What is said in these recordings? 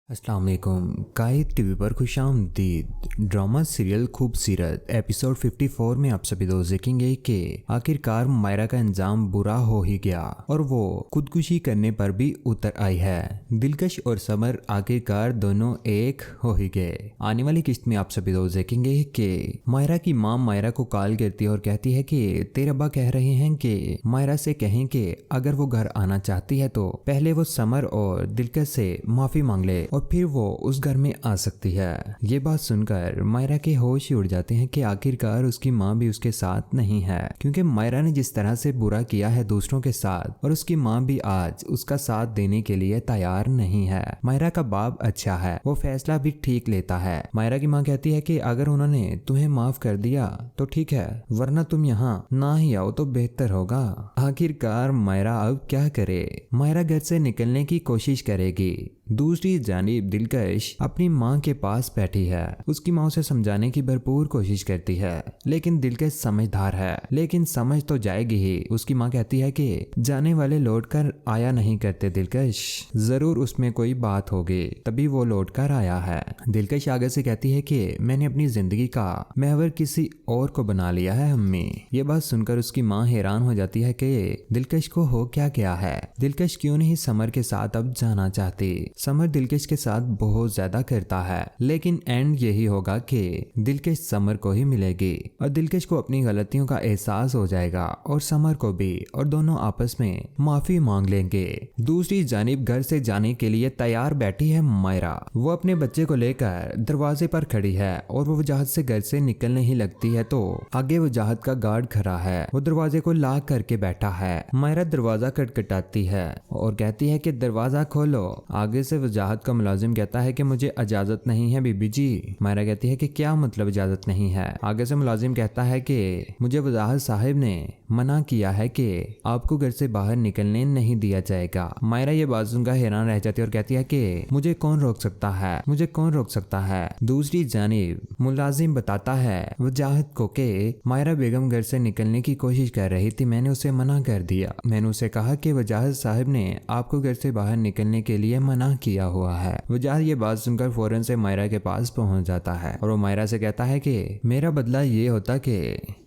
अस्सलाम वालेकुम। कायद टीवी पर खुशामदीद। ड्रामा सीरियल खूबसूरत एपिसोड 54 में आप सभी दोस्त देखेंगे कि आखिरकार मायरा का अंजाम बुरा हो ही गया और वो खुदकुशी करने पर भी उतर आई है। दिलकश और समर आखिरकार दोनों एक हो ही गए। आने वाली किस्त में आप सभी दोस्त देखेंगे कि मायरा की माँ मायरा को कॉल करती है और कहती है कि तेरे अब्बा कह रहे हैं कि मायरा से कहें कि अगर वो घर आना चाहती है तो पहले वो समर और दिलकश से माफी मांग ले और फिर वो उस घर में आ सकती है। ये बात सुनकर मायरा के होश ही उड़ जाते हैं कि आखिरकार उसकी माँ भी उसके साथ नहीं है, क्योंकि मायरा ने जिस तरह से बुरा किया है दूसरों के साथ और उसकी माँ भी आज उसका साथ देने के लिए तैयार नहीं है। मायरा का बाप अच्छा है, वो फैसला भी ठीक लेता है। मायरा की माँ कहती है कि अगर उन्होंने तुम्हें माफ कर दिया तो ठीक है, वरना तुम यहाँ ना ही आओ तो बेहतर होगा। आखिरकार मायरा अब क्या करे? मायरा घर से निकलने की कोशिश करेगी। दूसरी जानिब दिलकश अपनी माँ के पास बैठी है। उसकी माँ उसे समझाने की भरपूर कोशिश करती है, लेकिन दिलकश समझदार है, लेकिन समझ तो जाएगी ही। उसकी माँ कहती है कि जाने वाले लौट कर आया नहीं करते दिलकश, जरूर उसमें कोई बात होगी तभी वो लौट कर आया है। दिलकश आगे से कहती है कि मैंने अपनी जिंदगी का महवर किसी और को बना लिया है अम्मी। ये बात सुनकर उसकी माँ हैरान हो जाती है कि दिलकश को हो क्या गया है, दिलकश क्यों नहीं समर के साथ अब जाना चाहती। समर दिलकश के साथ बहुत ज्यादा करता है, लेकिन एंड यही होगा कि दिलकश समर को ही मिलेगी और दिलकश को अपनी गलतियों का एहसास हो जाएगा और समर को भी, और दोनों आपस में माफी मांग लेंगे। दूसरी जानिब घर से जाने के लिए तैयार बैठी है मायरा। वो अपने बच्चे को लेकर दरवाजे पर खड़ी है और वो वजाहत से घर से निकलने ही लगती है तो आगे वजाहत का गार्ड खड़ा है। वो दरवाजे को लॉक करके बैठा है। मायरा दरवाजा खटखटाती है और कहती है कि दरवाजा खोलो। आगे से वजाहत का मुलाजिम कहता है कि मुझे इजाजत नहीं है बीबी जी। मायरा कहती है कि क्या मतलब इजाजत नहीं है? आगे से मुलाजिम कहता है कि मुझे वजाहत साहिब ने मना किया है कि आपको घर से बाहर निकलने नहीं दिया जाएगा। मायरा ये बात सुनकर हैरान रह जाती है और कहती है कि मुझे कौन रोक सकता है, मुझे कौन रोक सकता है। दूसरी जानिब मुलाजिम बताता है वजाहत को कि मायरा बेगम घर से निकलने की कोशिश कर रही थी, मैंने उसे मना कर दिया। मैंने उसे कहा कि वजाहत साहिब ने आपको घर से बाहर निकलने के लिए मना किया हुआ है। वजाहत ये बात सुनकर फौरन से मायरा के पास पहुंच जाता है और वो मायरा से कहता है कि मेरा बदला ये होता कि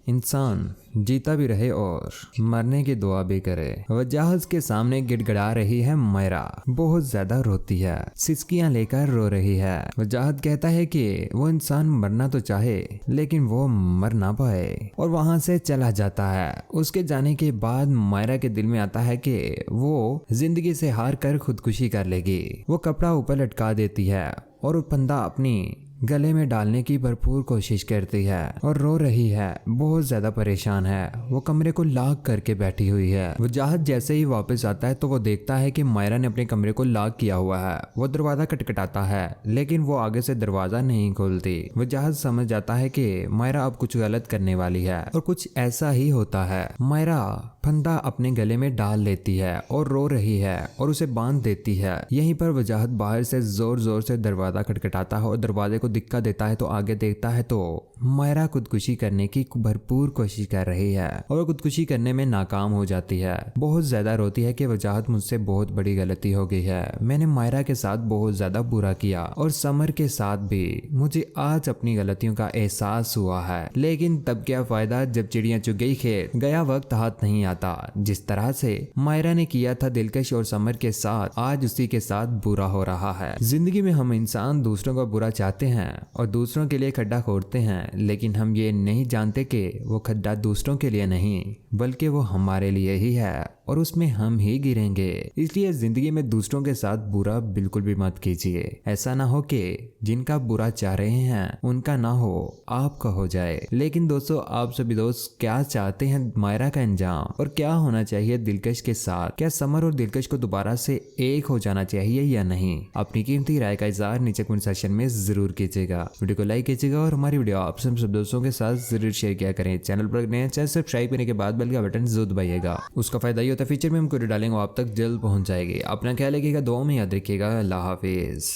इंसान जीता भी रहे और मरने की दुआ भी करे। वजाहत के सामने गिड़गिड़ा रही है मायरा, बहुत ज्यादा रोती है, सिसकियां लेकर रो रही है। वजाहत कहता है कि वो इंसान मरना तो चाहे लेकिन वो मर ना पाए और वहां से चला जाता है। उसके जाने के बाद मायरा के दिल में आता है कि वो जिंदगी से हार कर खुदकुशी कर लेगी। वो कपड़ा ऊपर लटका देती है और वो फंदा अपनी गले में डालने की भरपूर कोशिश करती है और रो रही है, बहुत ज्यादा परेशान है। वो कमरे को लॉक करके बैठी हुई है। वजाहत जैसे ही वापस आता है तो वो देखता है कि मायरा ने अपने कमरे को लॉक किया हुआ है। वो दरवाजा खटखटाता है लेकिन वो आगे से दरवाजा नहीं खोलती। वजाहत समझ जाता है कि मायरा अब कुछ गलत करने वाली है और कुछ ऐसा ही होता है। मायरा फंदा अपने गले में डाल लेती है और रो रही है और उसे बांध देती है। यहीं पर वजाहत बाहर से जोर जोर से दरवाजा खटखटाता है और दरवाजे को दिक्कत देता है तो आगे देखता है तो मायरा खुदकुशी करने की भरपूर कोशिश कर रही है और खुदकुशी करने में नाकाम हो जाती है। बहुत ज्यादा रोती है कि वजाहत मुझसे बहुत बड़ी गलती हो गई है, मैंने मायरा के साथ बहुत ज्यादा बुरा किया और समर के साथ भी। मुझे आज अपनी गलतियों का एहसास हुआ है, लेकिन तब क्या फायदा जब चिड़िया चुग गई खेत, गया वक्त हाथ नहीं आता। जिस तरह से मायरा ने किया था दिलकश और समर के साथ, आज उसी के साथ बुरा हो रहा है। जिंदगी में हम इंसान दूसरों का बुरा चाहते हैं और दूसरों के लिए खड्डा खोदते हैं, लेकिन हम ये नहीं जानते कि वो खड्डा दूसरों के लिए नहीं बल्कि वो हमारे लिए ही है और उसमें हम ही गिरेंगे। इसलिए जिंदगी में दूसरों के साथ बुरा बिल्कुल भी मत कीजिए। ऐसा ना हो कि जिनका बुरा चाह रहे हैं उनका ना हो, आपका हो जाए। लेकिन दोस्तों, आप सभी दोस्त क्या चाहते हैं मायरा का अंजाम और क्या होना चाहिए दिलकश के साथ? क्या समर और दिलकश को दोबारा से एक हो जाना चाहिए या नहीं? अपनी कीमती राय का इज़हार नीचे कमेंट सेक्शन में जरूर कीजिएगा। वीडियो को लाइक कीजिएगा और हमारी वीडियो आप सब दोस्तों के साथ जरूर शेयर किया करें। चैनल पर नए हैं, चैनल सब्सक्राइब करने के बाद बेल का बटन जरूर दबाइएगा। उसका फायदा ये होता है फ्यूचर में हम वीडियो डालेंगे आप तक जल्द पहुंच जाएगी। अपना ख्याल रखिएगा, दुआ में याद रखिएगा। अल्लाह हाफिज।